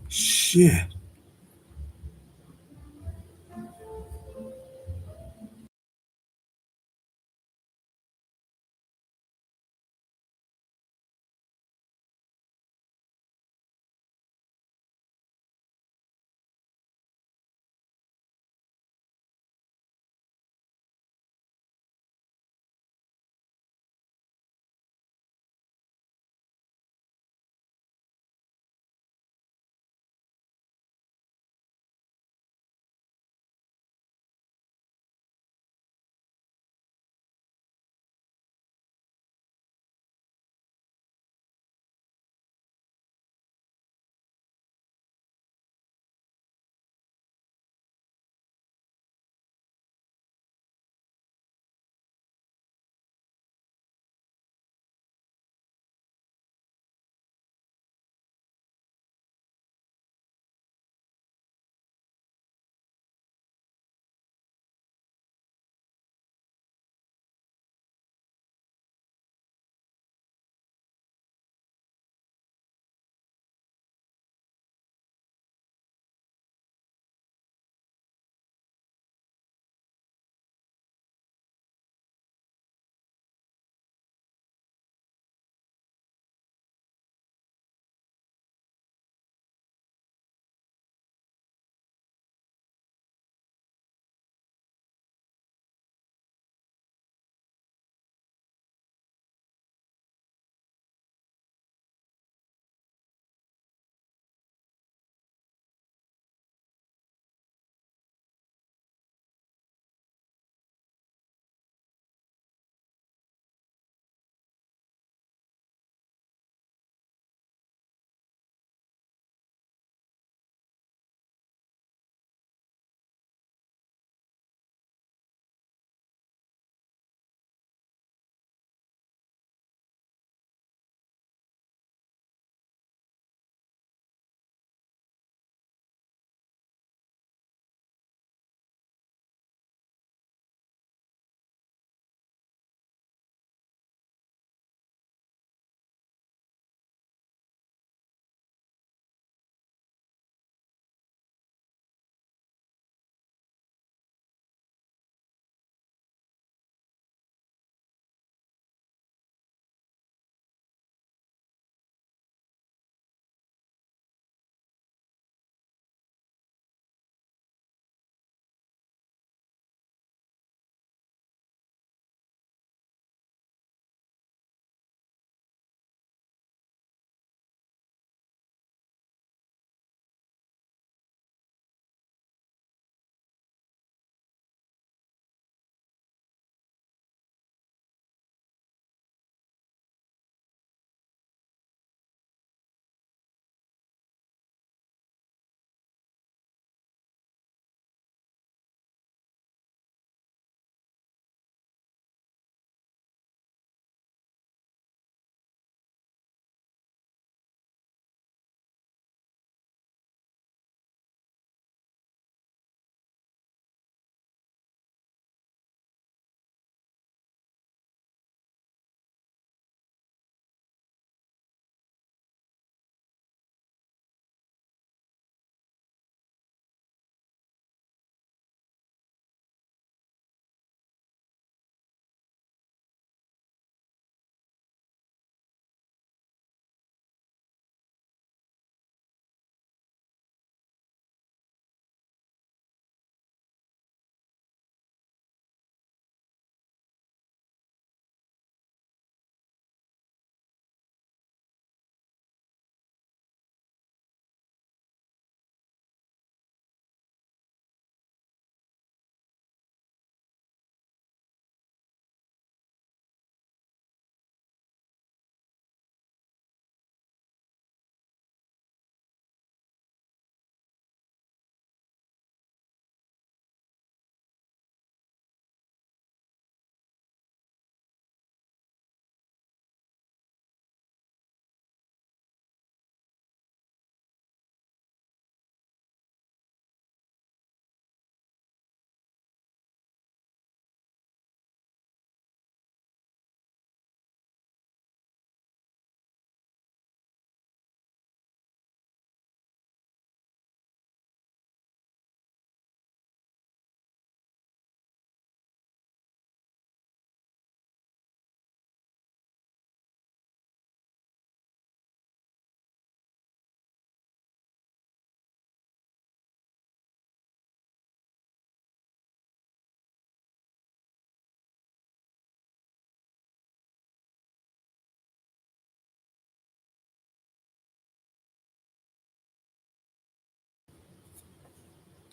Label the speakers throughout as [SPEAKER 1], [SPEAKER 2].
[SPEAKER 1] Shit.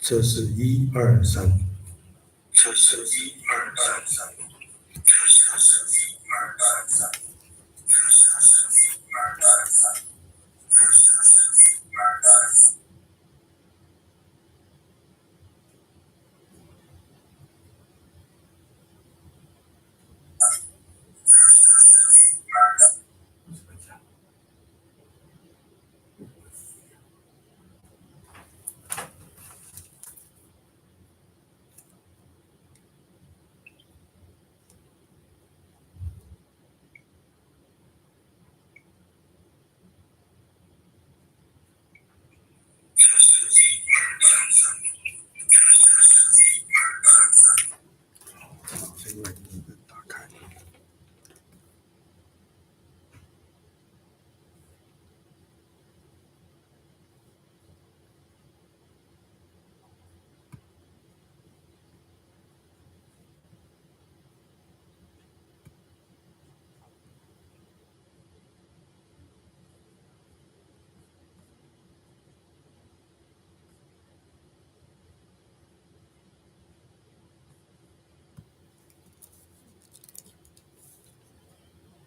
[SPEAKER 1] 这是1、2、3，
[SPEAKER 2] 这是1、2、3，这是1、2、3，这是1、2、3，这是1、2、3。
[SPEAKER 1] 先把笔本打开。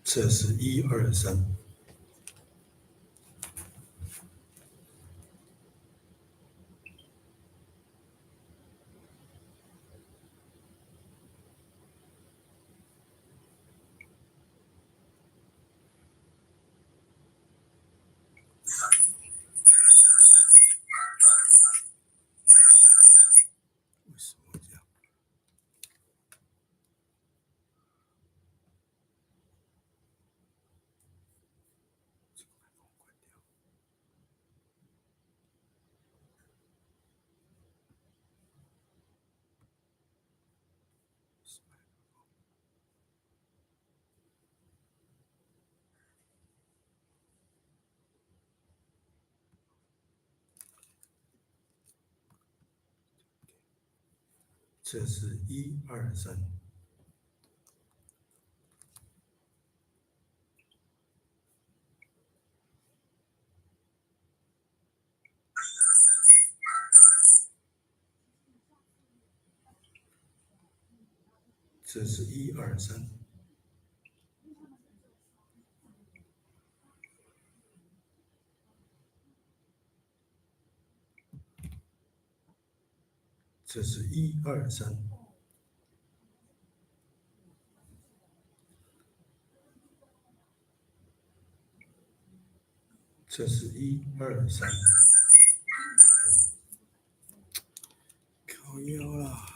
[SPEAKER 1] 这是1、2、3，为什么这样？这个麦克风关掉。是麦克风。这是1、2、3，这是1、2、3，这是1、2、3，这是1、2、3，靠腰啦！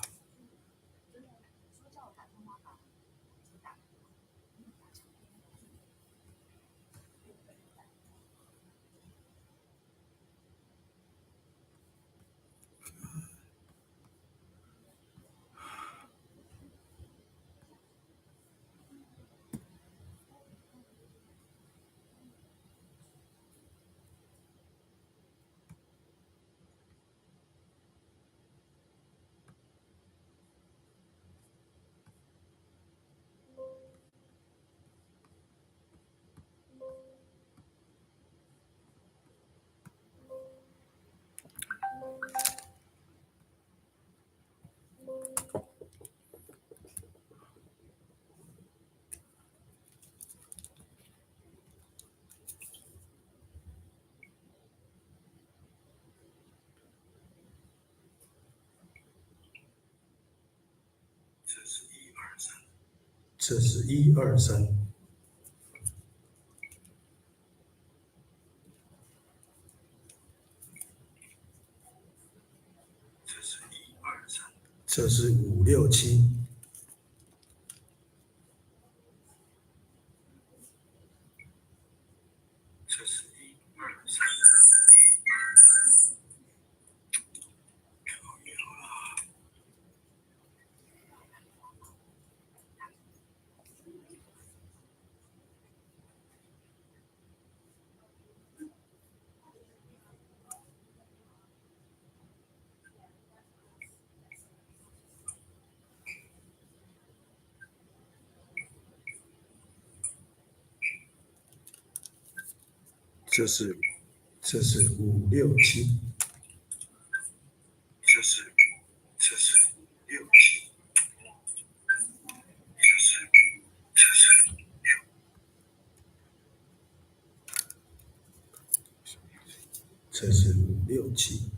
[SPEAKER 1] 这是1、2、3，这是5、6、7，这是1、2、3，靠腰啦！这是5、6、7，这是测试567。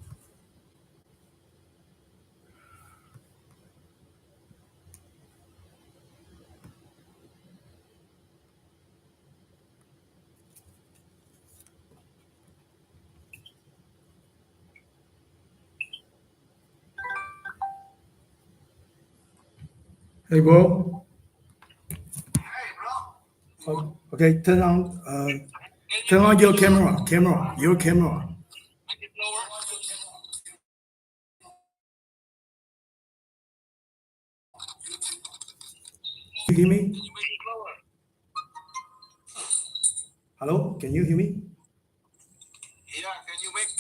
[SPEAKER 1] Hey bro. Okay, turn on your camera. Your camera.
[SPEAKER 2] Make it lower.
[SPEAKER 1] You hear me?
[SPEAKER 2] Can you make it lower?
[SPEAKER 1] Hello, can you hear me?
[SPEAKER 2] Yeah, can you make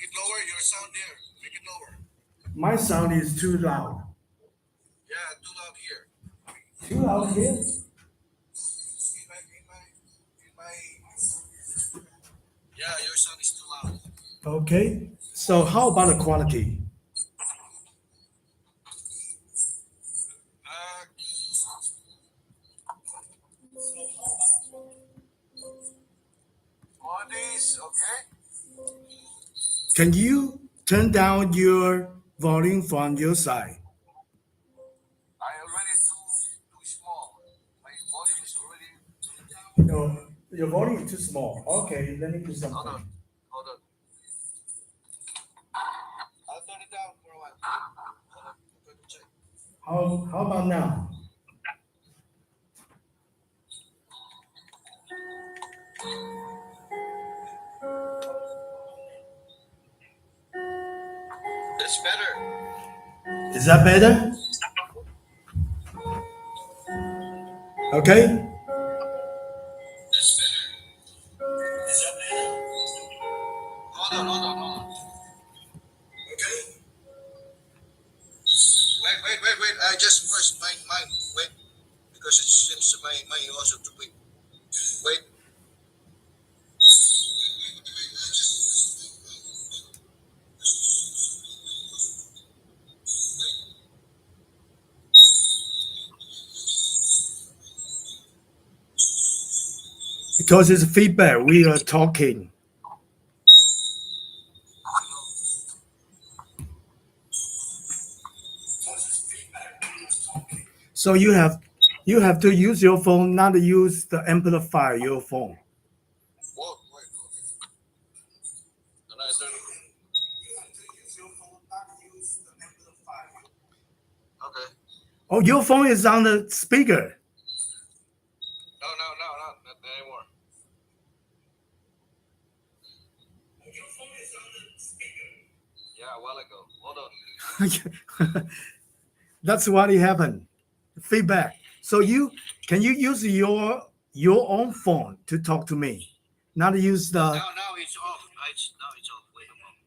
[SPEAKER 2] it lower? Your sound there. Make it lower.
[SPEAKER 1] My sound is too loud.
[SPEAKER 2] Yeah, too loud here.
[SPEAKER 1] Too loud here?
[SPEAKER 2] Yeah, your sound is too loud.
[SPEAKER 1] Okay. So how about the quality?
[SPEAKER 2] Uh, One is okay.
[SPEAKER 1] Can you turn down your volume from your side?
[SPEAKER 2] I already too small. My volume is already.
[SPEAKER 1] No, your volume is too small. Okay, let me do
[SPEAKER 2] Hold
[SPEAKER 1] something.
[SPEAKER 2] on, hold on. I'll turn it down for a while. Hold on, I'm going to check.
[SPEAKER 1] How about now?
[SPEAKER 2] That's better.
[SPEAKER 1] Is that better? Okay.
[SPEAKER 2] That's better. Is that better? Hold on. Okay. Wait. I just pressed mine. Wait, because it seems mine also too big. Wait.
[SPEAKER 1] Because it's feedback, we are talking. So you have to use your phone, not use the amplifier your phone.
[SPEAKER 2] Whoa, wait. Okay. And I turn it. Okay.
[SPEAKER 1] Oh, your phone is on the speaker.
[SPEAKER 2] No, not anymore. Yeah, a while ago. Hold on.
[SPEAKER 1] That's what happened. Feedback. So can you use your own phone to talk to me, not use the.
[SPEAKER 2] Now it's off. Now it's off. Wait a moment.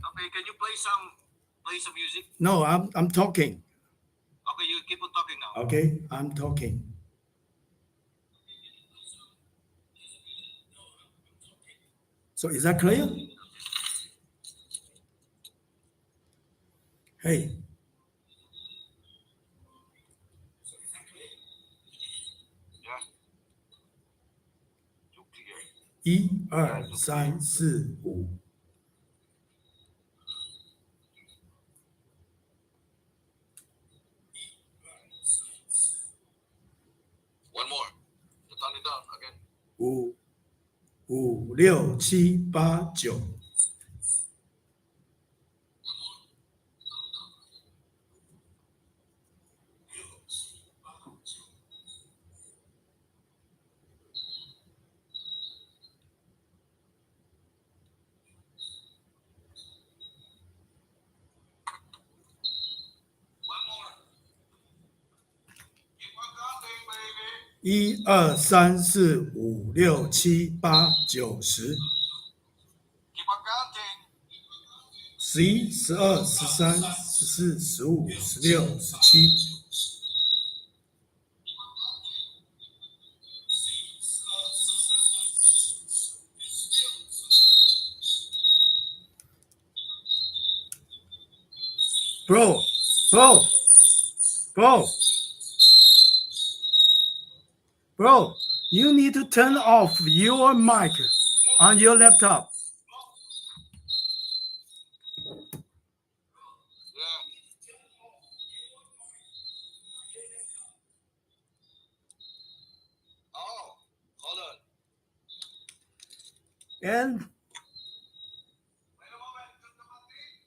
[SPEAKER 2] Okay, can you play some music?
[SPEAKER 1] No, I'm talking.
[SPEAKER 2] Okay, you keep on talking now.
[SPEAKER 1] Okay, I'm talking. So is that clear? Hey,
[SPEAKER 2] ，Yeah，就 clear。1、2、3、4、5。One more. Turn it down again.
[SPEAKER 1] 5、6、7、8、9。One
[SPEAKER 2] more. Keep on counting, baby.
[SPEAKER 1] 1、2、3、4、5、6、7、8、9、10。Keep
[SPEAKER 2] on counting.
[SPEAKER 1] 11、12、13、14、15、16、17。Bro, bro, bro, bro, you need to turn off your mic on your laptop.
[SPEAKER 2] Yeah. Oh, hold on.
[SPEAKER 1] And
[SPEAKER 2] Wait a moment.
[SPEAKER 1] 1、2、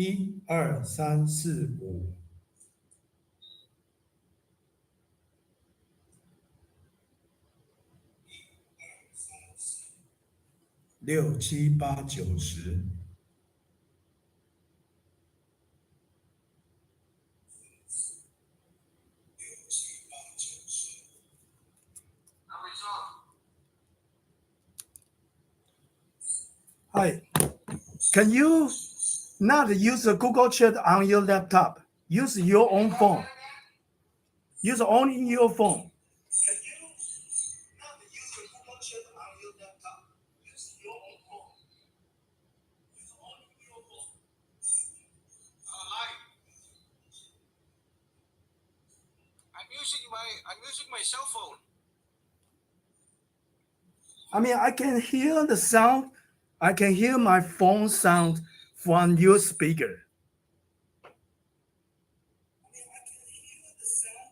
[SPEAKER 1] 3、4、5、6、7、8、9、10。
[SPEAKER 2] 那没错。
[SPEAKER 1] Hi, can you not use the Google Chat on your laptop? Use your own phone. Use only your phone. Can you not use the Google Chat on your laptop? Use your own phone. Use only your phone.
[SPEAKER 2] Hi. I'm using my cell phone.
[SPEAKER 1] I mean, I can hear the sound. I can hear my phone sound from your speaker. I mean, I can hear the sound.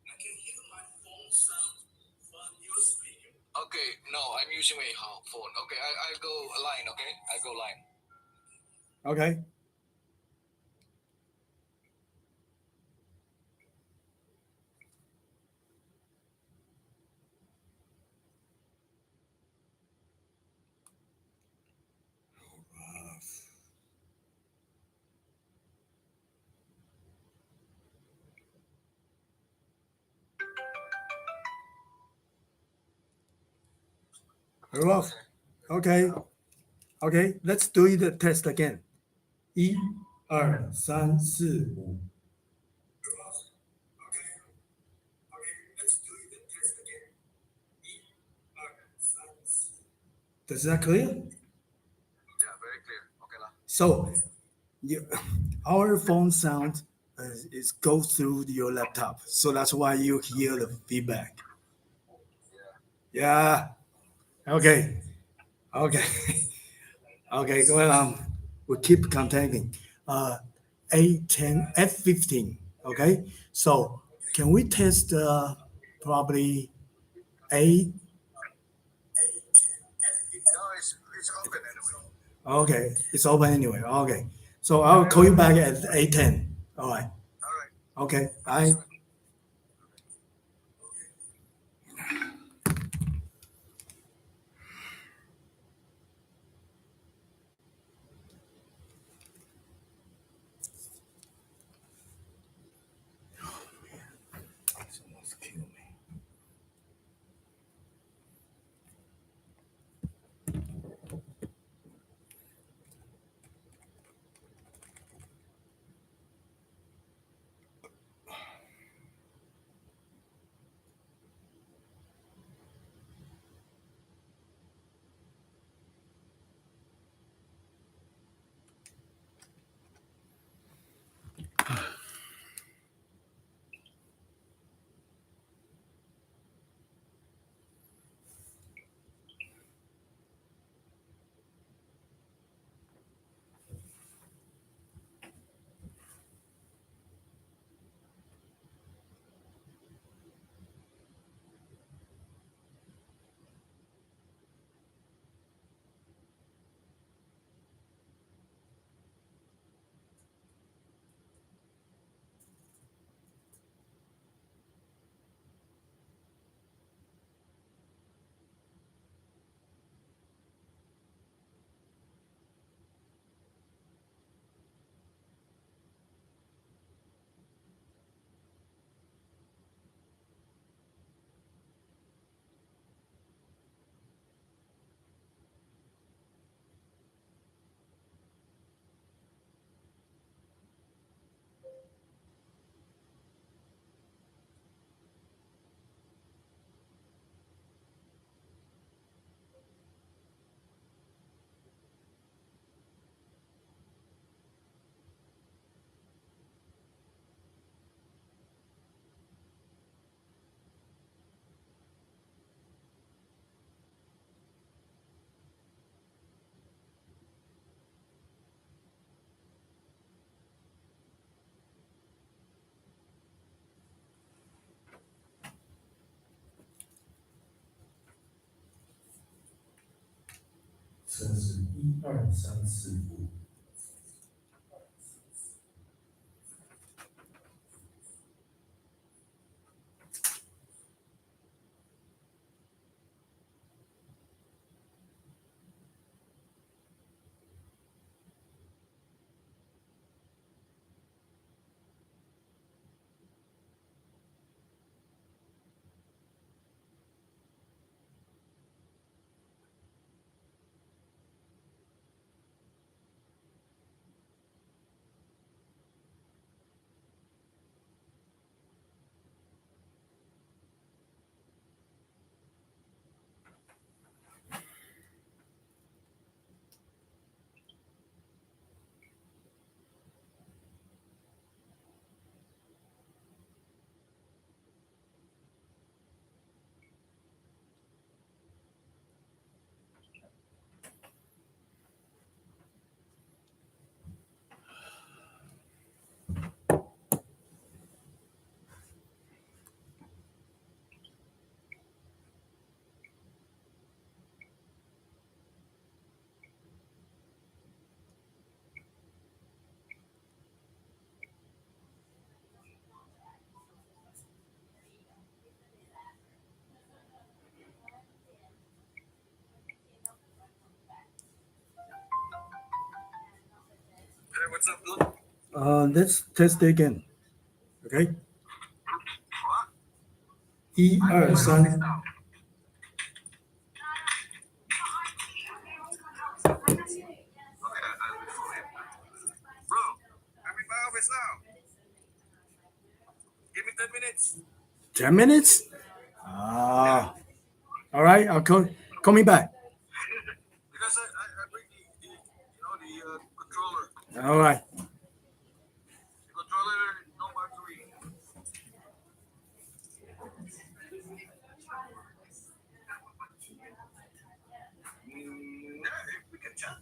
[SPEAKER 1] I can hear my phone sound from your speaker.
[SPEAKER 2] Okay, no, I'm using my phone. Okay, I go line. Okay, I go line.
[SPEAKER 1] Okay. Rough. Okay. Okay. Let's do the test again. 1、2、3、4、5。Okay. Okay. Let's do the test again. 1、2、3、4。Is that clear?
[SPEAKER 2] Yeah, very clear. Okay lah.
[SPEAKER 1] So, our phone sound is go through your laptop, so that's why you hear the feedback.
[SPEAKER 2] Yeah.
[SPEAKER 1] Yeah. Okay. Okay. Okay. Well, we keep contacting. A10, F15. Okay. So, can we test probably A?
[SPEAKER 2] No, it's open anyway.
[SPEAKER 1] Okay. It's open anyway. Okay. So I'll call you back at A10. All right.
[SPEAKER 2] All right.
[SPEAKER 1] Okay. Bye. It's almost killed me.
[SPEAKER 3] 测试1、2、3、4、5。
[SPEAKER 2] Hey, what's up, dude?
[SPEAKER 1] Let's test it again. Okay. 1、2、3。Bro,
[SPEAKER 2] I'm in my office now. Give me 10 minutes.
[SPEAKER 1] 10 minutes? All right. I'll call me back.
[SPEAKER 2] Because I bring the controller.
[SPEAKER 1] All right.
[SPEAKER 2] The controller, no battery. Yeah, we can chat.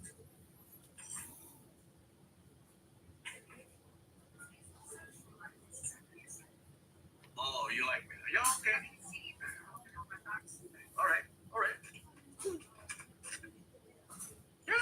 [SPEAKER 2] Oh, you like me? Yeah, okay. All right, all right. Yeah.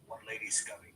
[SPEAKER 2] One lady's coming.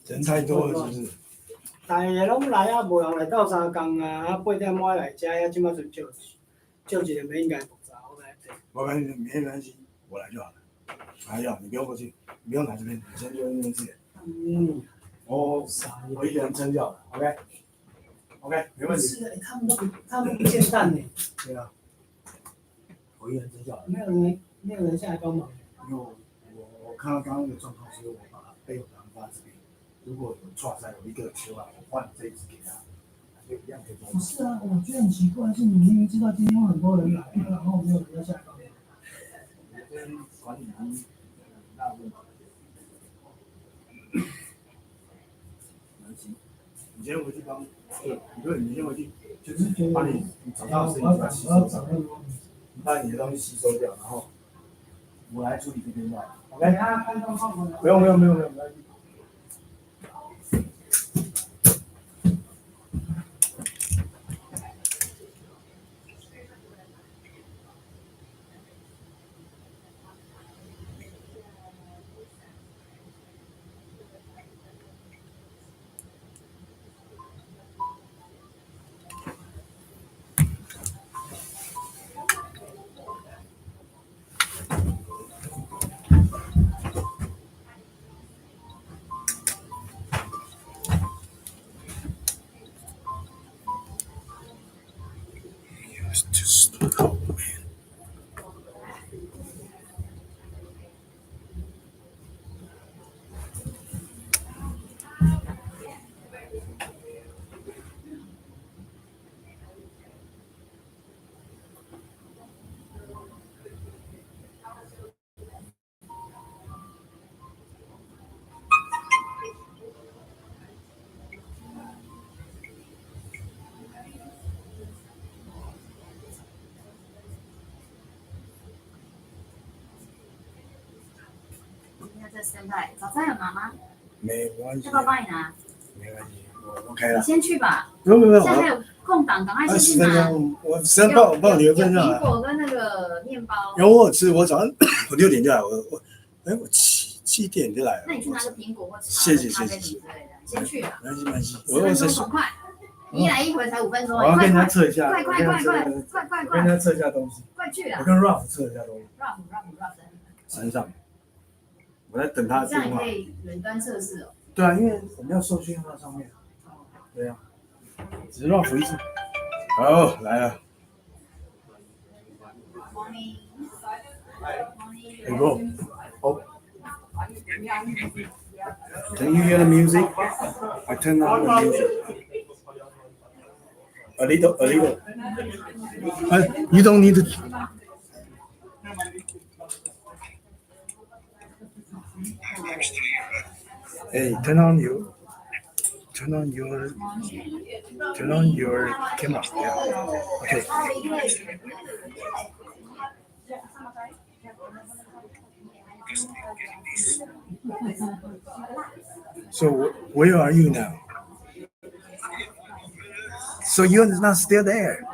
[SPEAKER 1] 人太多了，是不是？
[SPEAKER 4] 大个拢来啊，无人来斗3工啊，8点半来食，遐即摆就叫一个没应该复杂，我来对。
[SPEAKER 1] 没关系，我来就好了。还要你不用过去，你不用来这边，你先就那边吃。我一个人撑就好了。OK， 没问题。
[SPEAKER 4] 是，他们都不见蛋呢。
[SPEAKER 1] 对啊，我一个人撑就好了。
[SPEAKER 4] 没有人下来帮忙。
[SPEAKER 1] 因为我看到刚刚的状况，所以我把备用档放这边。如果有错塞，我一个人修啊，我换这一支给他，就一样可以帮。
[SPEAKER 4] 不是啊，我觉得很奇怪，是你明明知道今天会很多人来，然后没有人要下来帮忙。
[SPEAKER 1] 我跟管理员大问题。没关系，你先回去帮对，你先回去，
[SPEAKER 3] 就是觉得
[SPEAKER 1] 把你找到的事情把它吸收上来，把你的东西吸收掉，然后我来处理这边的。OK，不用，没关系。
[SPEAKER 5] 在 standby， 早餐有拿吗？
[SPEAKER 1] 没关系，
[SPEAKER 5] 要不要帮你拿？
[SPEAKER 1] 没关系，我 OK 了。
[SPEAKER 5] 你先去吧。
[SPEAKER 1] 不用，
[SPEAKER 5] 现在还有空档，赶快先去拿。
[SPEAKER 1] 我时间帮我留份上来。
[SPEAKER 5] 苹果跟那个面包。
[SPEAKER 1] 然后我吃，我早上我6点就来，我7点就来了。
[SPEAKER 5] 那你去拿个苹果或茶、
[SPEAKER 1] 谢谢
[SPEAKER 5] 咖啡之类的，先去啊。
[SPEAKER 1] 没关系，
[SPEAKER 5] 我很快，一来一回才5分钟。
[SPEAKER 1] 我要跟人家测一下，
[SPEAKER 5] 快！
[SPEAKER 1] 跟人家测一下东西。
[SPEAKER 5] 快去啊！
[SPEAKER 1] 我跟 Ralph 测一下东西。
[SPEAKER 5] Ralph
[SPEAKER 1] 山上，我在等他的
[SPEAKER 5] 这样
[SPEAKER 1] 电话。
[SPEAKER 5] 也可以远端测试哦。
[SPEAKER 1] 对啊，因为我们要受训到上面。对啊，只是 Ralph 一次。好，来了。Hey, bro. Oh. Can you hear the music? I turn on the music. A little. You don't need to. Hey, turn on your camera. Yeah. Okay. So where are you now? So you're not still there.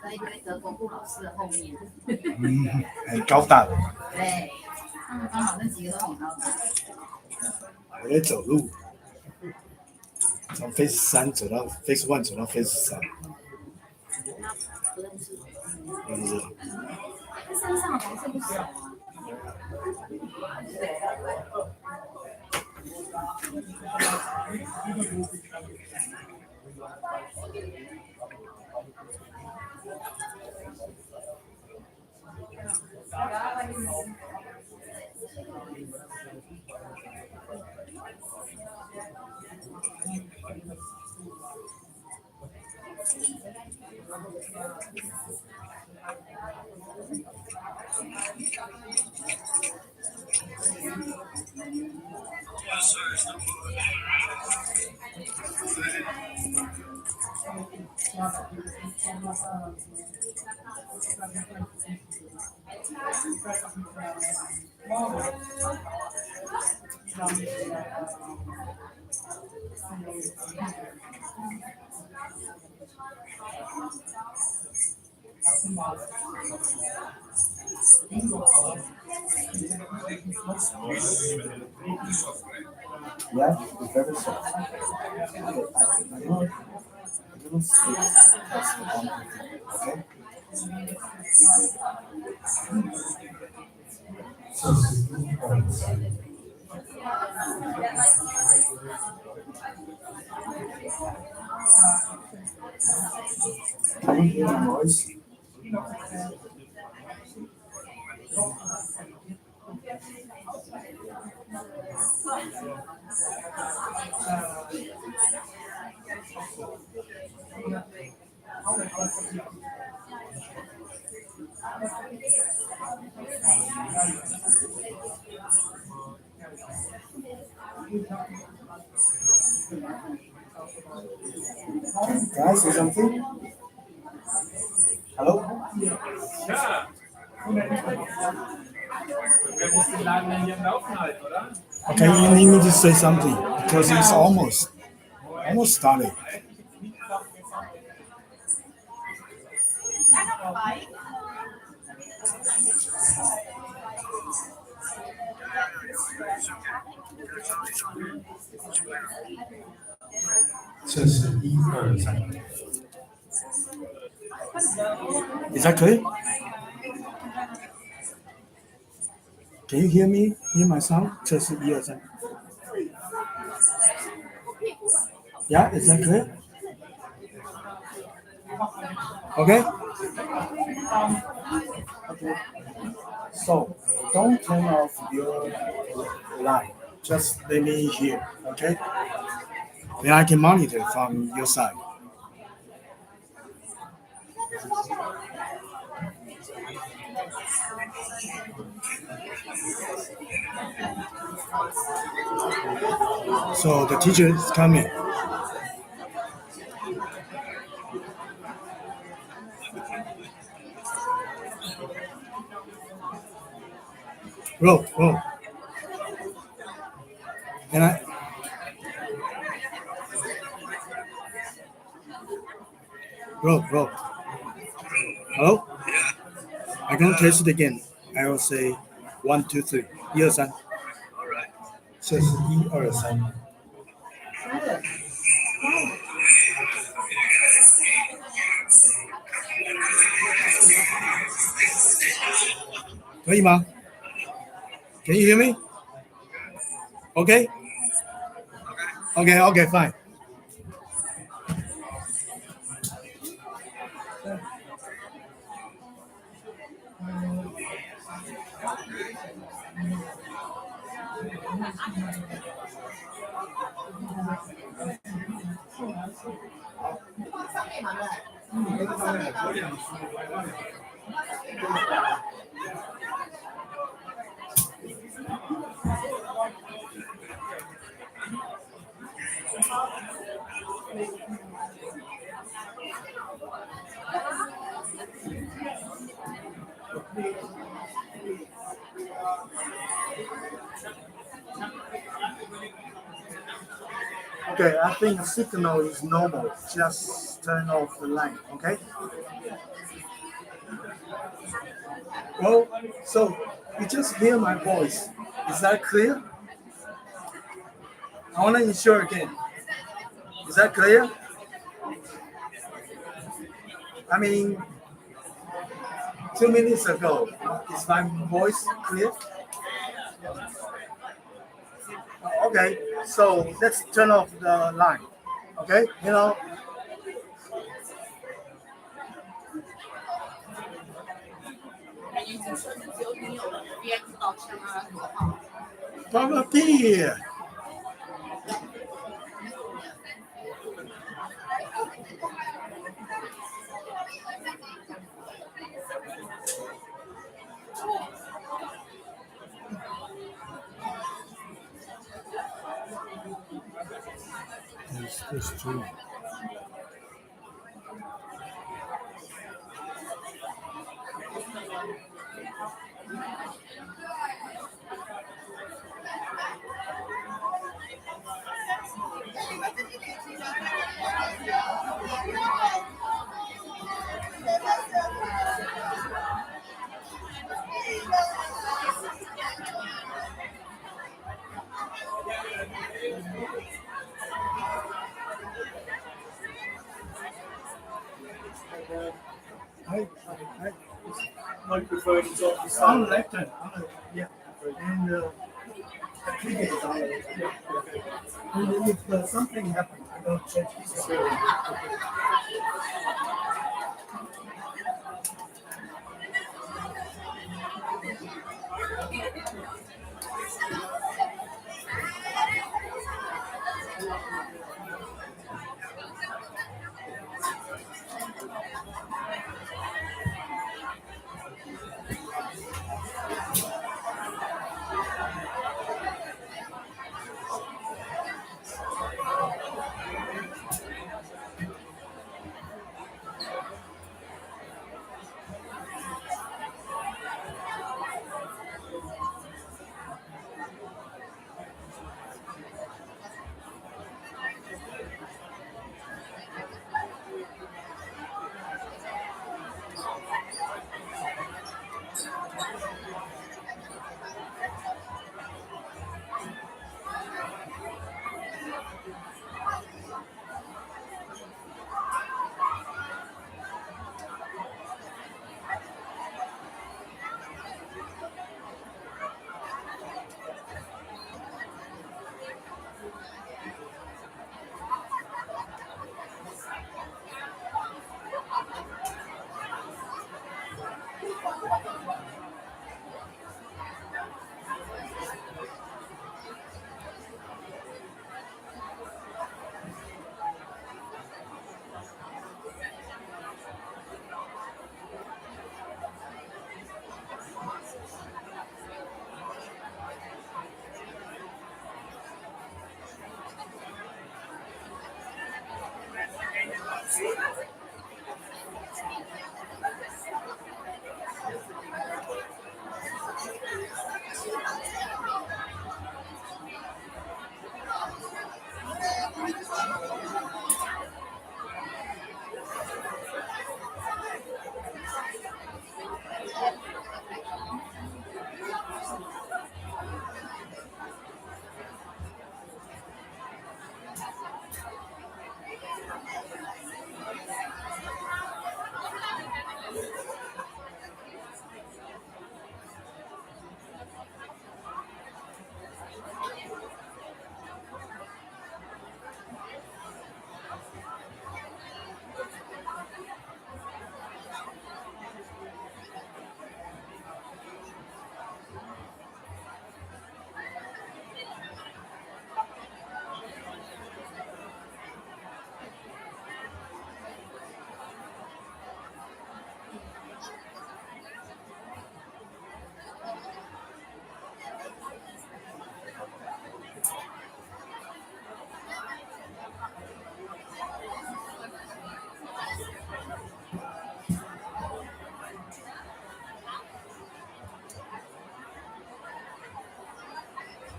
[SPEAKER 5] 在一堆德国不好吃的后面。
[SPEAKER 1] 很高大的。
[SPEAKER 5] 对，他们刚好那几个都很高大。
[SPEAKER 1] 我在走路，从 Phase 3走到 Phase 1，走到 Phase 3。
[SPEAKER 5] 不认识。
[SPEAKER 1] 不是。
[SPEAKER 5] 那山上好像不少啊。
[SPEAKER 1] Yeah, it's very soft. Okay.
[SPEAKER 3] 测试123。
[SPEAKER 1] Can you hear my voice? Can I say something? Hello? Okay, you need me to say something because it's almost started.
[SPEAKER 3] 测试123。
[SPEAKER 1] Is that clear? Can you hear me? Hear my sound? 测试123。Yeah, is that clear? Okay. So don't turn off your light. Just let me hear. Okay. Then I can monitor from your side. So the teacher is coming. Roll. And I roll. Hello? I'm gonna test it again. I will say 1, 2, 3. 1, 2, 3。
[SPEAKER 3] 测试123。
[SPEAKER 1] 可以吗？ Can you hear me? Okay? Okay, fine. Okay, I think the signal is normal. Just turn off the line, okay? Well, so you just hear my voice. Is that clear? I want to ensure again. Is that clear? I mean, 2 minutes ago, is my voice clear? Okay, so let's turn off the line. Okay, probably. That's true.
[SPEAKER 4] Are you preferring to talk to
[SPEAKER 1] On
[SPEAKER 4] Stan?
[SPEAKER 1] the left hand, yeah. And click it on the yeah. And if something happens, I don't check this.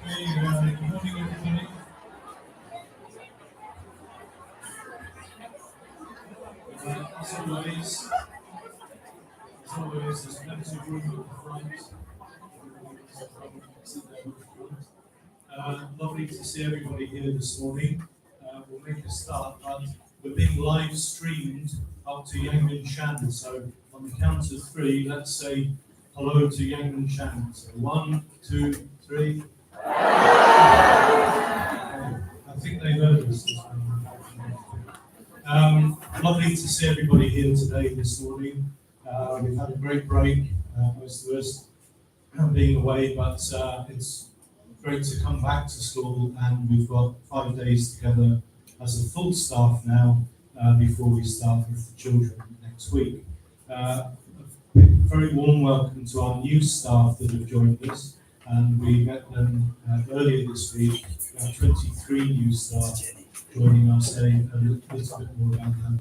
[SPEAKER 6] Good morning, everybody. As always, there's plenty of room at the front. Lovely to see everybody here this morning. We'll make a start, but we're being live streamed up to Yangon Shan. So on the count of three, let's say hello to Yangon Shan. So 1, 2, 3. I think they heard us this morning. Lovely to see everybody here today this morning. We've had a great break, most of us being away, but it's great to come back to school, and we've got 5 days together as a full staff now before we start with the children next week. A very warm welcome to our new staff that have joined us, and we met them earlier this week. 23 new staff joining us, saying a little bit more about them.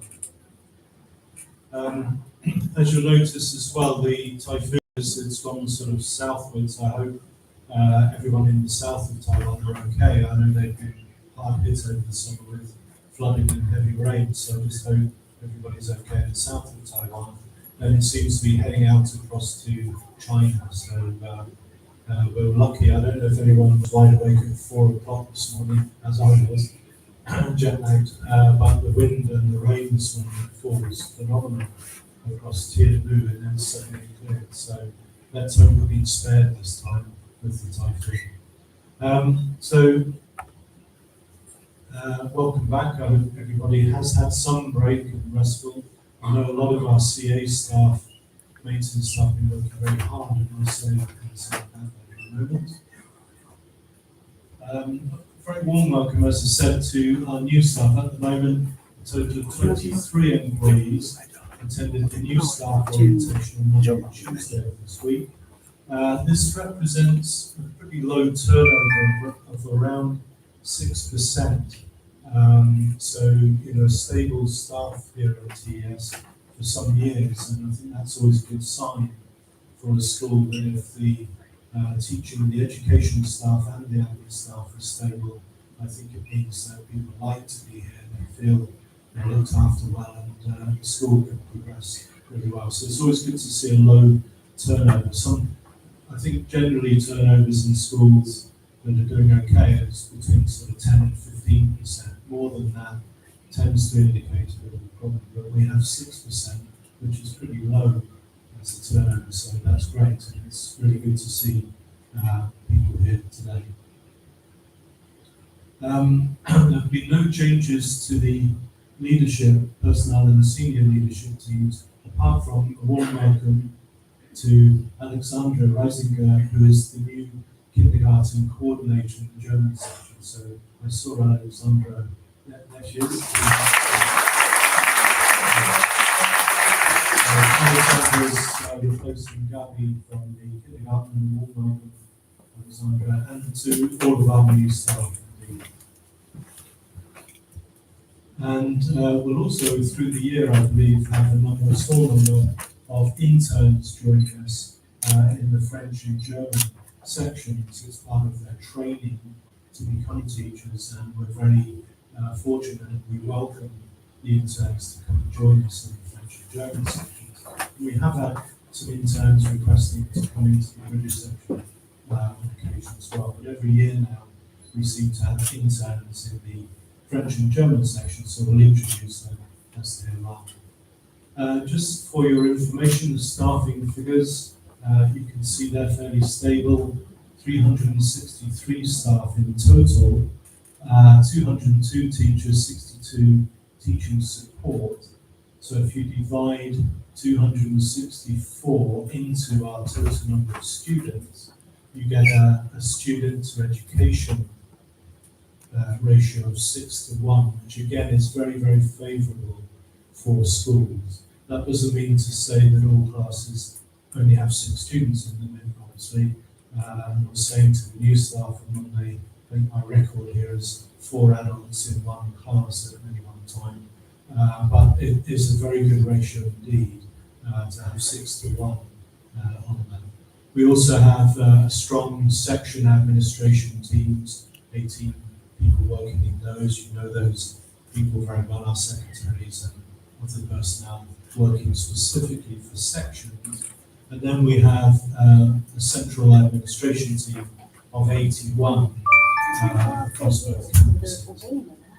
[SPEAKER 6] As you'll notice as well, the typhoon has gone sort of southwards. I hope everyone in the south of Taiwan are okay. I know they've been hard hit over the summer with flooding and heavy rain, so I just hope everybody's okay in the south of Taiwan. And it seems to be heading out across to China, so we're lucky. I don't know if anyone was wide awake at 4 o'clock this morning, as I was, jet lagged, but the wind and the rain this morning was phenomenal. across tiered blue and then suddenly cleared. So let's hope we've been spared this time with the typhoon. Welcome back. I hope everybody has had some break and restful. I know a lot of our CA staff, maintenance staff, have been working very hard, and I say that at the moment. Very warm welcome, as I said, to our new staff. At the moment, a total of 23 employees attended the new staff orientation on Monday and Tuesday of this week. This represents a pretty low turnover of around 6%. Stable staff here at TES for some years, and I think that's always a good sign for a school that if the teaching, the education staff and the admin staff are stable, I think it means that people like to be here, they feel they're looked after well, and the school can progress really well. So it's always good to see a low turnover. I think generally turnovers in schools that are doing okay is between sort of 10 and 15%. More than that tends to indicate a bit of a problem, but we have 6%, which is pretty low as a turnover, so that's great, and it's really good to see people here today. There have been no changes to the leadership, personnel and the senior leadership teams, apart from a warm welcome to Alexandra Reisinger, who is the new kindergarten coordinator in the German section. So I saw Alexandra, there she is. Alexandra is replacing Gabby from the kindergarten, warm welcome, Alexandra, and to all of our new staff indeed. And we'll also, through the year, I believe, have a small number of interns joining us in the French and German sections as part of their training to become teachers, and we're very fortunate that we welcome the interns to come and join us in the French and German sections. We have had some interns requesting to come into the British section on occasion as well, but every year now we seem to have interns in the French and German sections, so we'll introduce them as they arrive. Just for your information, the staffing figures, you can see they're fairly stable. 363 staff in total, 202 teachers, 62 teaching support. So if you divide 264 into our total number of students, you get a student to education ratio of 6:1, which again is very, very favourable for schools. That doesn't mean to say that all classes only have 6 students in them, obviously. I was saying to the new staff on Monday, I think my record here is 4 adults in one class at any one time. But it is a very good ratio indeed to have 6:1 on that. We also have strong section administration teams, 18 people working in those. You know those people very well, our secretaries and other personnel working specifically for sections. And then we have a central administration team of 81 across both campuses.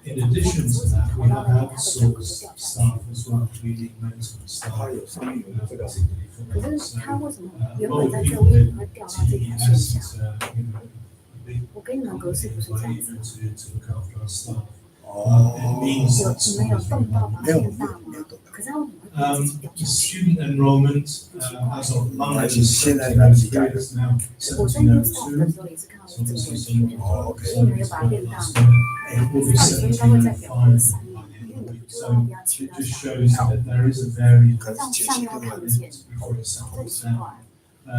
[SPEAKER 6] In addition to that, we have outsourced staff as well, cleaning, maintenance staff, particularly for them. So a lot of people in TES, a big way to look after our staff. It means that schools student enrollment as of Monday is 1702, it's now 1702. So obviously some of the last year. It will be 1705 by the end of the week. So it just shows that there is a variance before it settles down.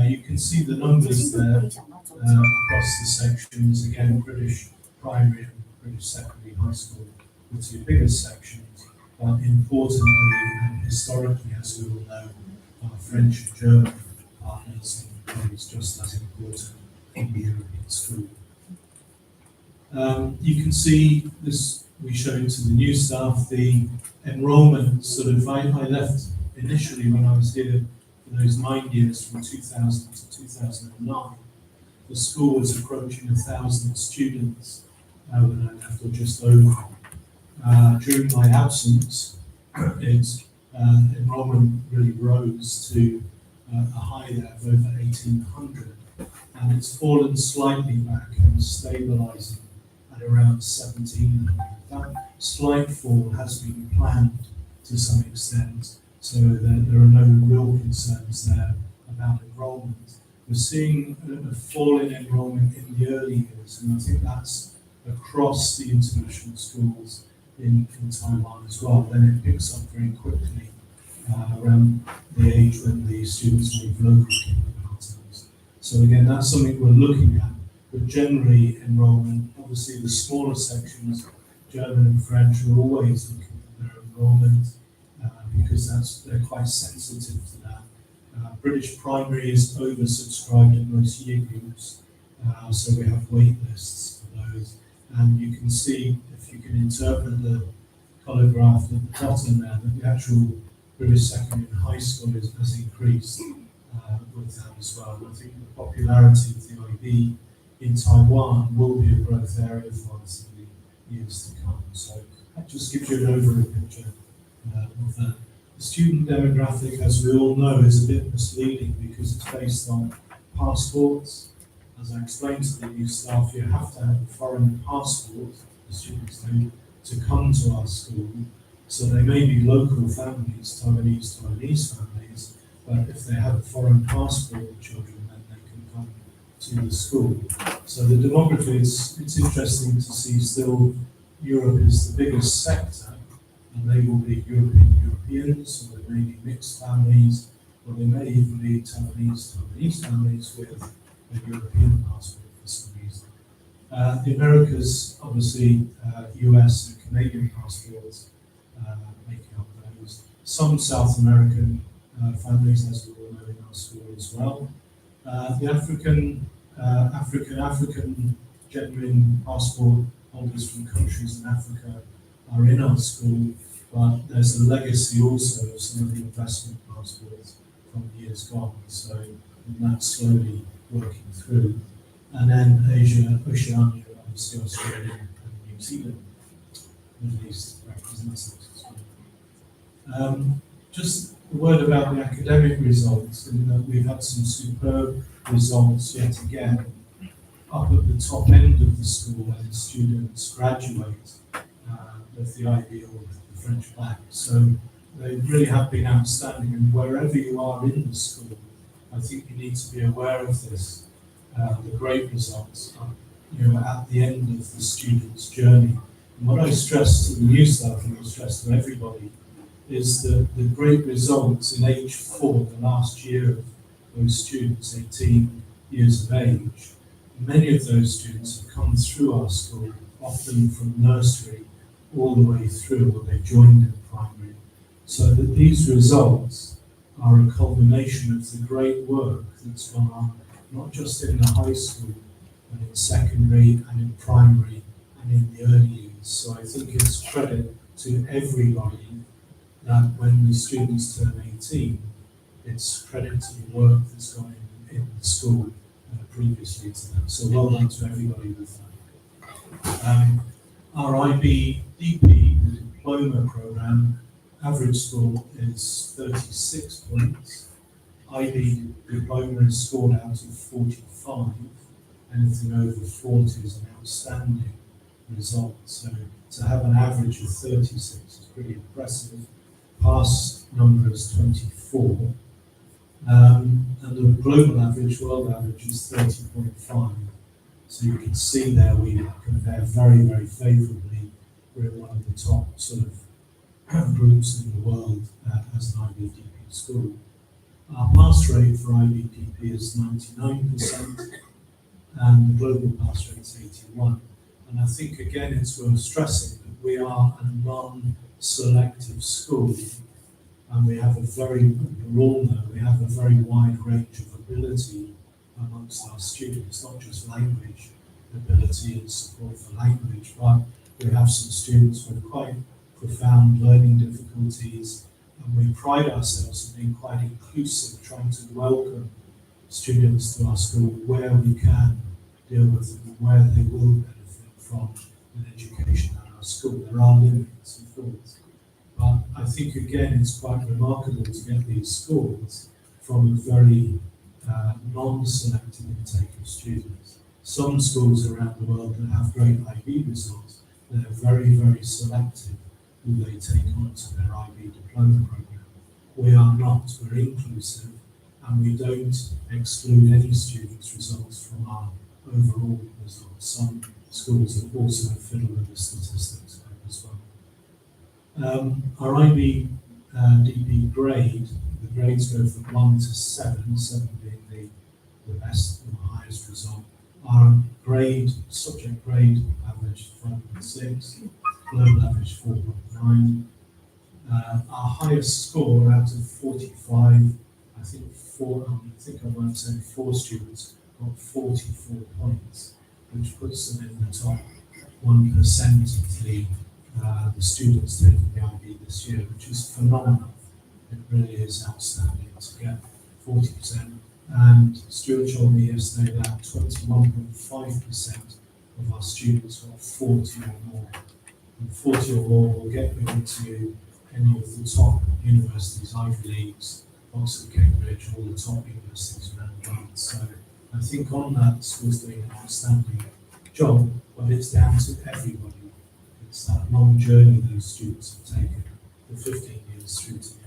[SPEAKER 6] You can see the numbers there across the sections. Again, British primary and British secondary high school, the 2 biggest sections. But importantly and historically, as we all know, our French and German partners is just as important in the European school. You can see this, we showed to the new staff, the enrolment sort of, I left initially when I was here for those 9 years from 2000 to 2009. The school was approaching 1,000 students when I left, or just over. During my absence, it enrollment really rose to a high there of over 1,800, and it's fallen slightly back and stabilising at around 1,700. That slight fall has been planned to some extent, so there are no real concerns there about enrollment. We're seeing a fall in enrollment in the early years, and I think that's across the international schools in Taiwan as well. Then it picks up very quickly around the age when the students move local kindergartens. So again, that's something we're looking at, but generally enrollment, obviously the smaller sections, German and French, are always looking at their enrollment because they're quite sensitive to that. British primary is oversubscribed in most year groups, so we have wait lists for those. And you can see, if you can interpret the colour graph at the bottom there, that the actual British secondary and high school has increased with that as well. And I think the popularity of the IB in Taiwan will be a growth area for us in the years to come. So that just gives you an overall picture of that. The student demographic, as we all know, is a bit misleading because it's based on passports. As I explained to the new staff, you have to have a foreign passport, the students do, to come to our school. So they may be local families, Taiwanese families, but if they have a foreign passport, the children, then they can come to the school. So the demography, it's interesting to see still Europe is the biggest sector, and they will be Europeans, or they may be mixed families, or they may even be Taiwanese families with a European passport for some reason. The Americas, obviously, US and Canadian passports making up those. Some South American families, as we all know, in our school as well. The African genuine passport holders from countries in Africa are in our school, but there's a legacy also of some of the investment passports from years gone. So that's slowly working through. And then Asia, Oceania, obviously Australia and New Zealand, Middle East represents us as well. Just a word about the academic results, in that we've had some superb results yet again up at the top end of the school when students graduate with the IB or the French bac. So they really have been outstanding, and wherever you are in the school, I think you need to be aware of this. The great results are, at the end of the student's journey. And what I stress to the new staff, and I stress to everybody, is that the great results in age 4, the last year of those students, 18 years of age, many of those students have come through our school, often from nursery all the way through, or they joined in primary. So that these results are a culmination of the great work that's gone on, not just in the high school, but in secondary and in primary and in the early years. So I think it's credit to everybody that when the students turn 18, it's credit to the work that's gone in the school previously to that. So well done to everybody with that. Our IBDP, the diploma program, average score is 36 points. IB diploma is scored out of 45. Anything over 40 is an outstanding result. So to have an average of 36 is pretty impressive. Pass number is 24. And the global average, world average, is 30.5. So you can see there we compare very, very favourably. We're in one of the top sort of groups in the world as an IBDP school. Our pass rate for IBDP is 99%, and the global pass rate is 81%. And I think, again, it's worth stressing that we are a non-selective school, and we have we all know, we have a very wide range of ability amongst our students, not just language ability and support for language, but we have some students with quite profound learning difficulties, and we pride ourselves in being quite inclusive, trying to welcome students to our school where we can deal with them and where they will benefit from an education at our school. There are limits, of course, But I think again it's quite remarkable to get these scores from a very non-selective intake of students. Some schools around the world that have great IB results, they're very, very selective who they take onto their IB diploma program. We are not, we're inclusive, and we don't exclude any students' results from our overall results. Some schools have also fiddled with the statistics as well. Our IB DP grade, the grades go from 1 to 7, 7 being the best and the highest result. Our grade, subject grade, average 5.6, global average 4.9. Our highest score out of 45, I think I might say 4 students got 44 points, which puts them in the top 1% of the students taking the IB this year, which is phenomenal. It really is outstanding to get 40%. And Stuart told me yesterday that 21.5% of our students got 40 or more. And 40 or more will get them into any of the top universities, Ivy Leagues, Oxford, Cambridge, all the top universities around the world. So I think on that, schools doing an outstanding job, but it's down to everybody. It's that long journey those students have taken, the 15 years through to the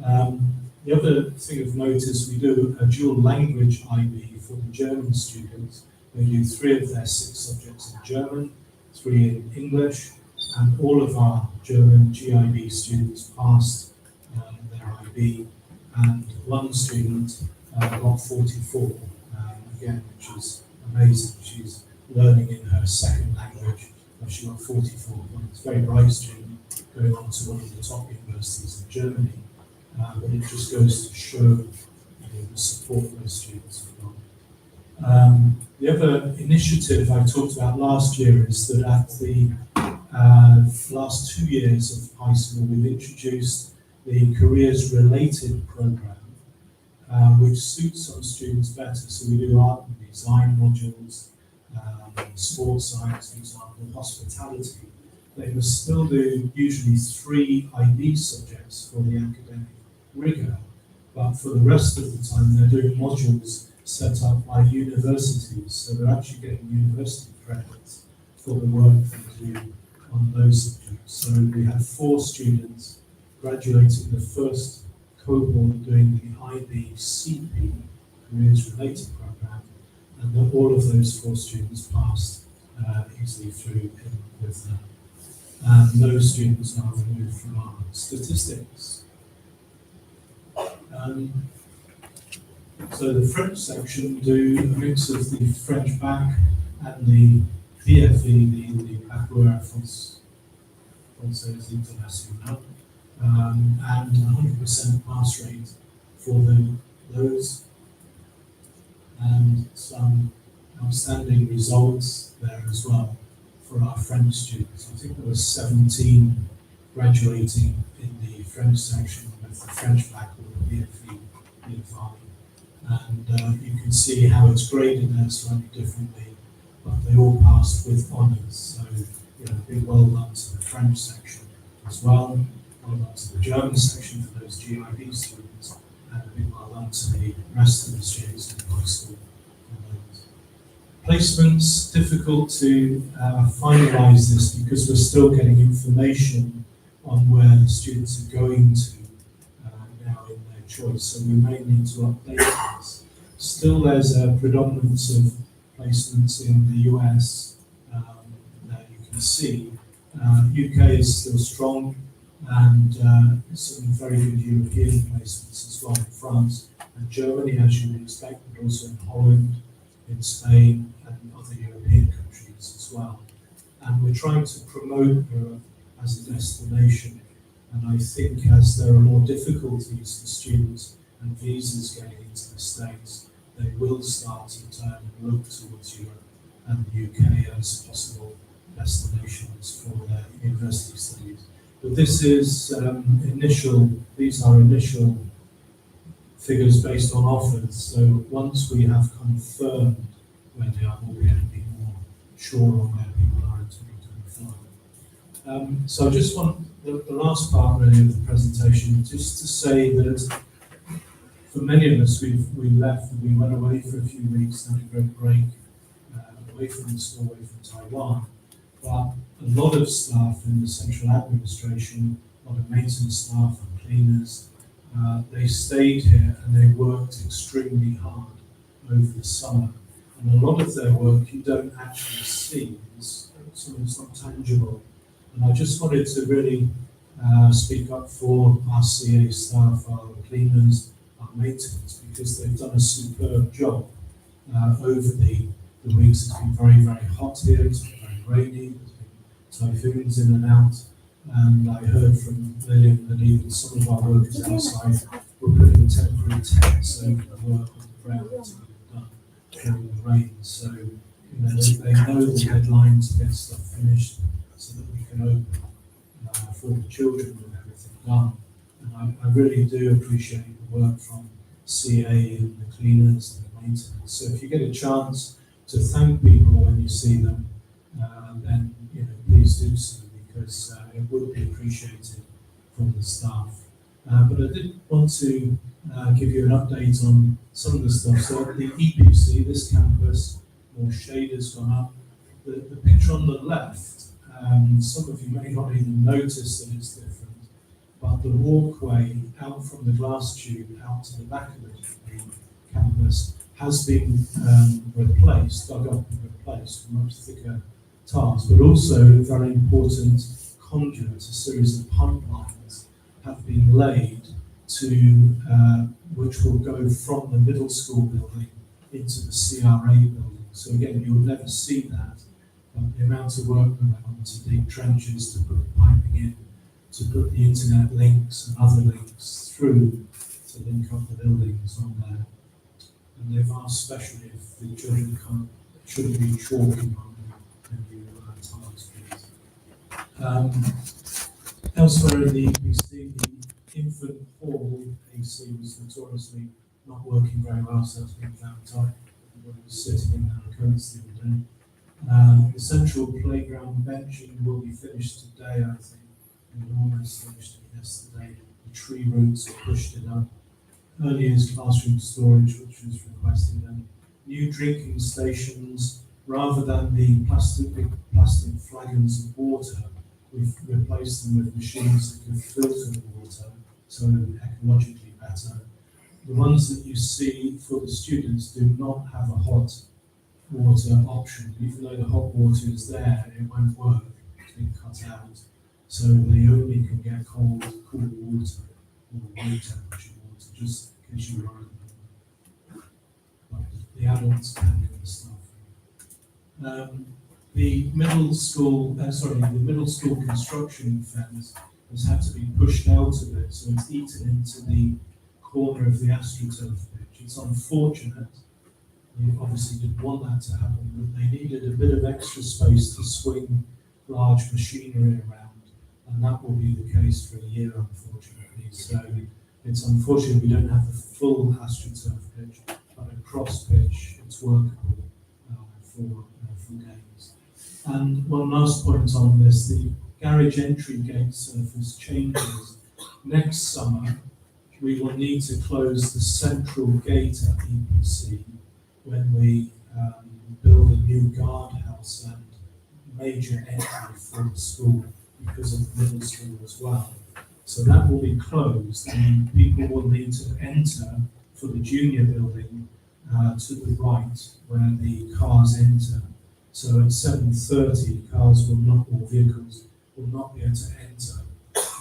[SPEAKER 6] end. The other thing of note is we do a dual language IB for the German students. They do 3 of their 6 subjects in German, 3 in English, and all of our German GIB students passed their IB, and 1 student got 44, again, which is amazing. She's learning in her second language, but she got 44 points. Very bright student, going on to one of the top universities in Germany. But it just goes to show the support those students have got. The other initiative I talked about last year is that at the last 2 years of high school, we've introduced the careers related program, which suits some students better. So we do art and design modules, sports science, for example, hospitality. They must still do usually 3 IB subjects for the academic rigor, but for the rest of the time they're doing modules set up by universities, so they're actually getting university credits for the work they do on those subjects. So we had 4 students graduating the first cohort doing the IBCP, Careers Related Program, and then all of those 4 students passed easily through with that. And those students are removed from our statistics. So the French section do a mix of the French bac and the PFE, the Baccalauréat Français International, and 100% pass rate for those, and some outstanding results there as well for our French students. I think there were 17 graduating in the French section with the French bac or the BFE, BFI. And you can see how it's graded there slightly differently, but they all passed with honours. So, big well done to the French section as well. Well done to the German section for those GIB students, and a big well done to the rest of the students in the high school. Placements, difficult to finalise this because we're still getting information on where the students are going to now in their choice, so we may need to update this. Still, there's a predominance of placements in the US that you can see. UK is still strong, and some very good European placements as well in France and Germany, as you would expect, but also in Holland, in Spain, and other European countries as well. And we're trying to promote Europe as a destination. And I think as there are more difficulties for students and visas getting into the States, they will start to turn and look towards Europe and the UK as possible destinations for their university studies. But this is these are initial figures based on offers. So once we have confirmed where they are, we'll be able to be more sure on where people are in 2025. So I just want the last part really of the presentation, just to say that for many of us, we left, we went away for a few weeks, had a great break, away from the school, away from Taiwan. But a lot of staff in the central administration, a lot of maintenance staff and cleaners, they stayed here and they worked extremely hard over the summer. And a lot of their work you don't actually see, it's not tangible. And I just wanted to really speak up for our CA staff, our cleaners, our maintenance, because they've done a superb job over the weeks. It's been very, very hot here, it's been very rainy, there's been typhoons in and out, and I heard from Lillian that even some of our workers outside were putting temporary tents over the work on the ground to get done during the rain. So, they know the deadline to get stuff finished so that we can open for the children with everything done. And I really do appreciate the work from CA and the cleaners and the maintenance. So if you get a chance to thank people when you see them, then please do so, because it would be appreciated from the staff. But I did want to give you an update on some of the stuff. So at the EPC, this campus, more shade has gone up. The picture on the left, some of you may not even notice that it's different, but the walkway out from the glass tube out to the back of the campus has been replaced, dug up and replaced with much thicker tiles, but also very important conduits, a series of pipelines have been laid to which will go from the middle school building into the CRA building. So again, you'll never see that, but the amount of work that went on to dig trenches, to put the piping in, to put the internet links and other links through to link up the buildings on there. And they've asked specially if the children shouldn't be chalking on the new tiles, please. Elsewhere in the EPC, the infant hall AC was notoriously not working very well, so that's been found tight. Everybody was sitting in our coats the other day. The central playground benching will be finished today, I think. We almost finished it yesterday. The tree roots have pushed it up. Earlier is classroom storage, which was requested, and new drinking stations, rather than the big plastic flagons of water, we've replaced them with machines that can filter the water, so ecologically better. The ones that you see for the students do not have a hot water option. Even though the hot water is there, it won't work. It's been cut out. So they only can get cool water or low temperature water, just in case you're worried about that. But the adults can do the stuff. The middle school construction fence has had to be pushed out of it, so it's eaten into the corner of the AstroTurf pitch. It's unfortunate. We obviously didn't want that to happen, but they needed a bit of extra space to swing large machinery around, and that will be the case for a year, unfortunately. So it's unfortunate we don't have the full AstroTurf pitch, but a cross pitch, it's workable for games. And one last point on this, the garage entry gate surface changes. Next summer, we will need to close the central gate at EPC when we build a new guardhouse and major entry for the school because of the middle school as well. So that will be closed, and people will need to enter for the junior building to the right where the cars enter. So at 7:30, vehicles will not be able to enter,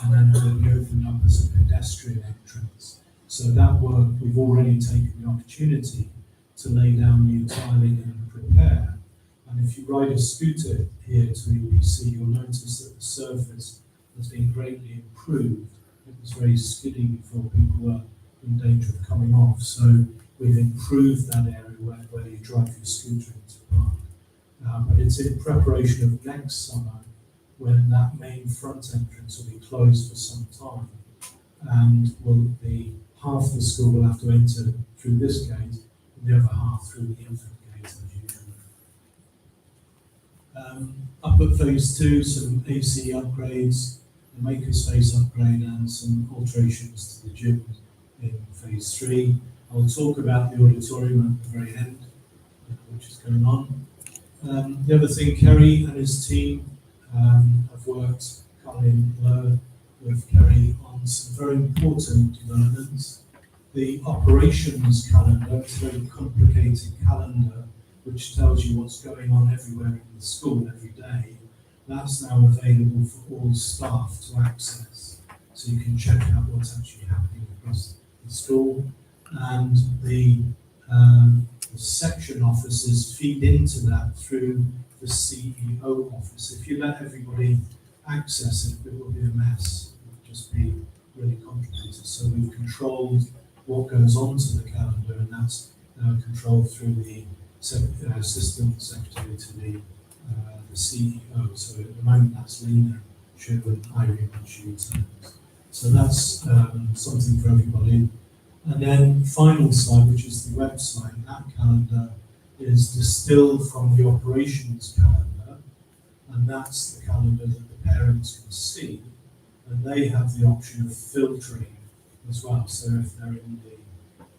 [SPEAKER 6] and then it will be opened up as a pedestrian entrance. So that work, we've already taken the opportunity to lay down new tiling and prepare. And if you ride a scooter here to EPC, you'll notice that the surface has been greatly improved. It was very skiddy before, people were in danger of coming off. So we've improved that area where you drive your scooter into park. But it's in preparation of next summer when that main front entrance will be closed for some time, and will be half the school will have to enter through this gate, and the other half through the infant gate as usual. Up at phase 2, some AC upgrades. a makerspace upgrade and some alterations to the gym in phase 3. I'll talk about the auditorium at the very end, which is going on. The other thing, Kerry and his team have worked, Colin Lowe, with Kerry on some very important developments. The operations calendar, it's a very complicated calendar which tells you what's going on everywhere in the school every day. That's now available for all staff to access, so you can check out what's actually happening across the school. And the section officers feed into that through the CEO office. If you let everybody access it, it will be a mess. It will just be really complicated. So we've controlled what goes onto the calendar, and that's controlled through the assistant secretary to the CEO. So at the moment that's Lena Sherwood, Irene, and she returns. So that's something for everybody. And then final slide, which is the website. That calendar is distilled from the operations calendar, and that's the calendar that the parents can see, and they have the option of filtering as well. So if they're in the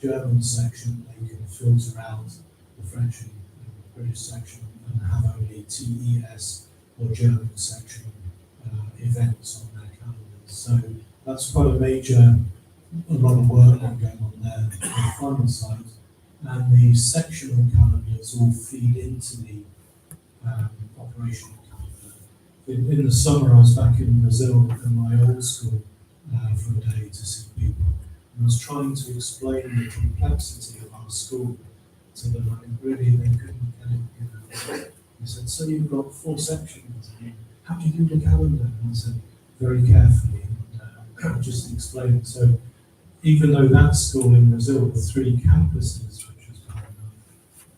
[SPEAKER 6] German section, they can filter out the French and British section and have only TES or German section events on their calendars. So that's quite a lot of work going on there on the final side. And the sectional calendars all feed into the operational calendar. In the summer, I was back in Brazil in my old school for a day to see people. And I was trying to explain the complexity of our school to them, and really they couldn't get it. They said, so you've got 4 sections, and how do you do the calendar? And I said, very carefully, and just explain. So even though that school in Brazil with 3 campuses, which was bad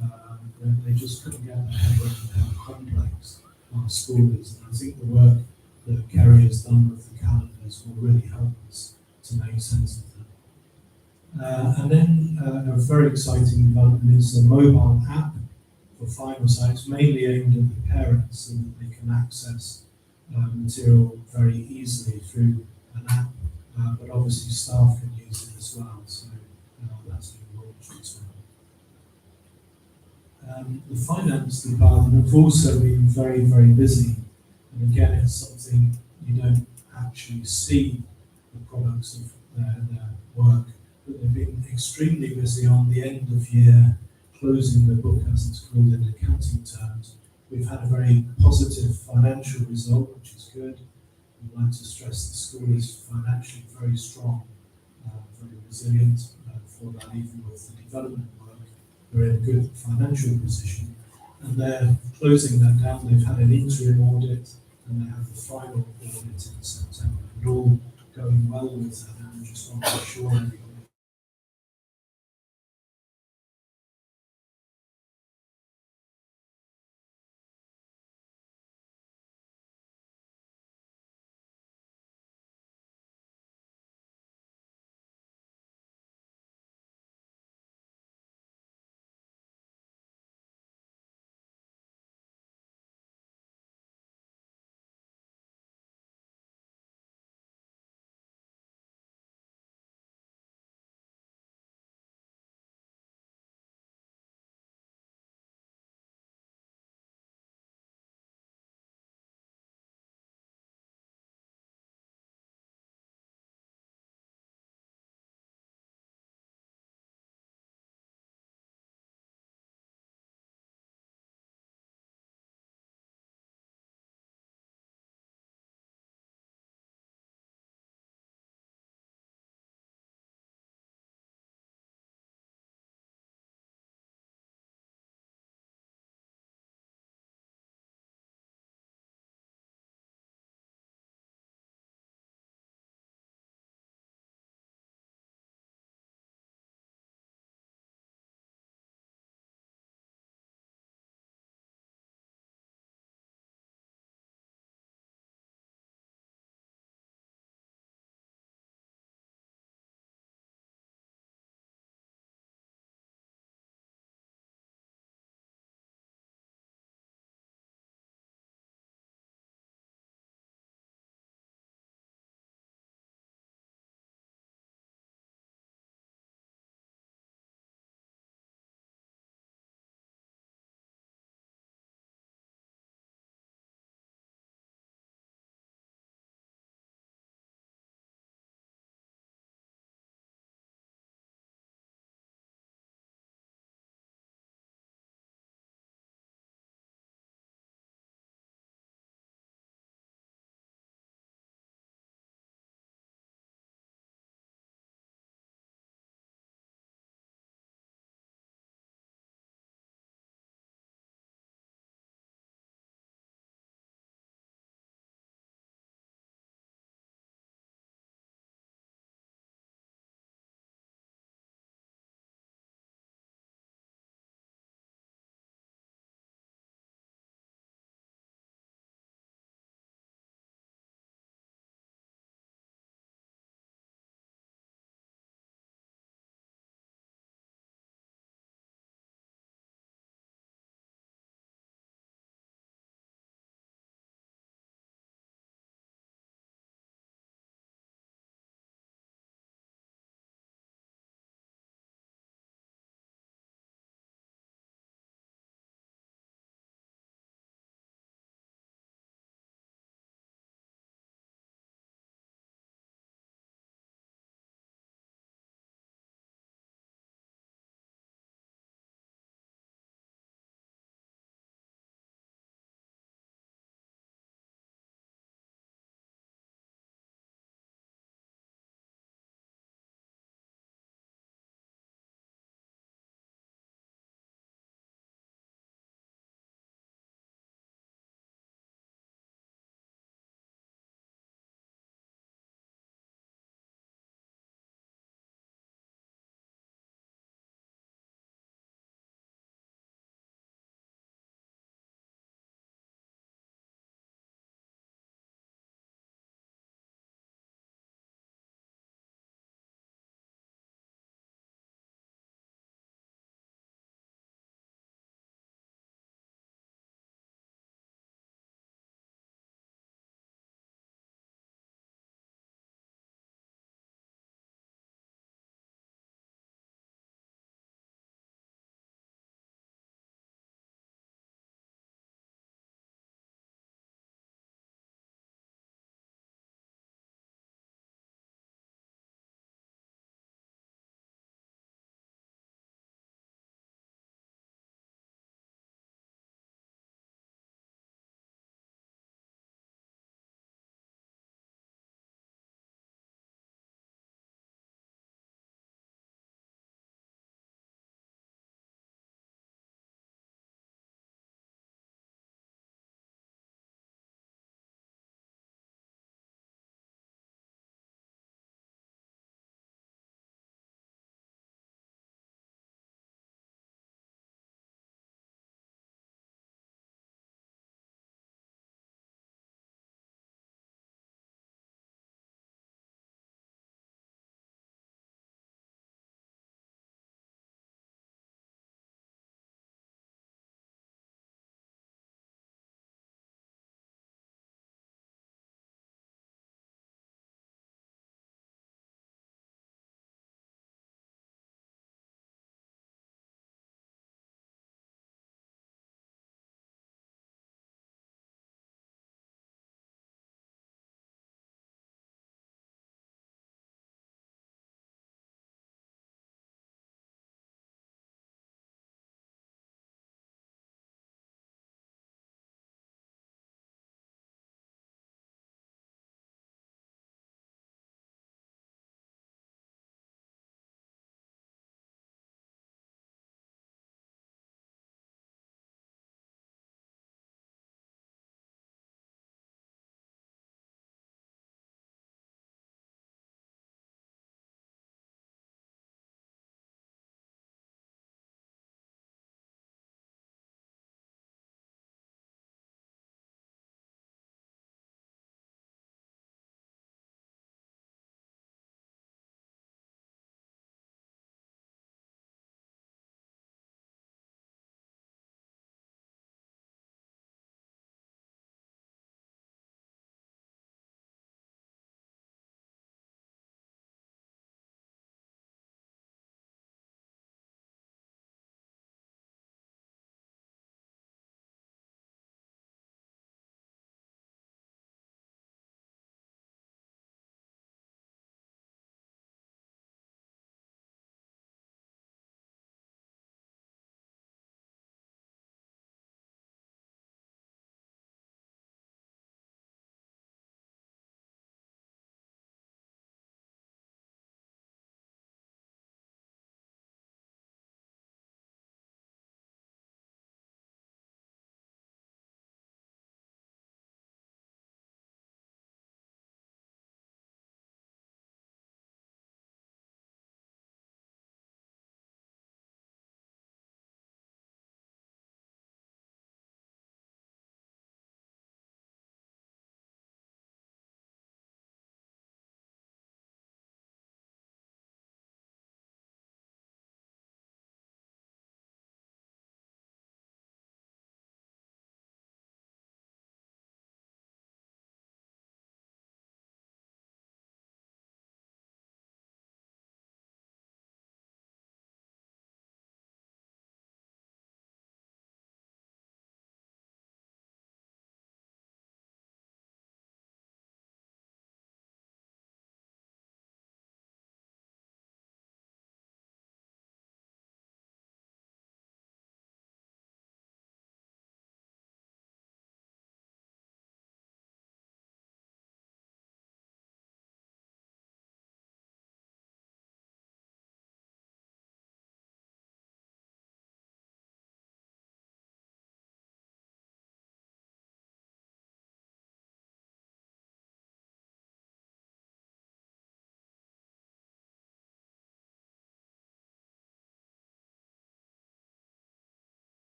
[SPEAKER 6] enough, they just couldn't get their head around how complex our school is. And I think the work that Kerry has done with the calendars will really help us to make sense of them. And then a very exciting development is a mobile app for final sites, mainly aimed at the parents so that they can access material very easily through an app. But obviously staff can use it as well, so that's been launched as well. The finance department have also been very, very busy, and again it's something you don't actually see the products of their work, but they've been extremely busy on the end of year, closing the book as it's called in accounting terms. We've had a very positive financial result, which is good. We'd like to stress the school is financially very strong, very resilient for that, even with the development work. We're in a good financial position, and they're closing that down. They've had an interim audit, and they have the final audit in September. And all going well with that, and we just want to assure everybody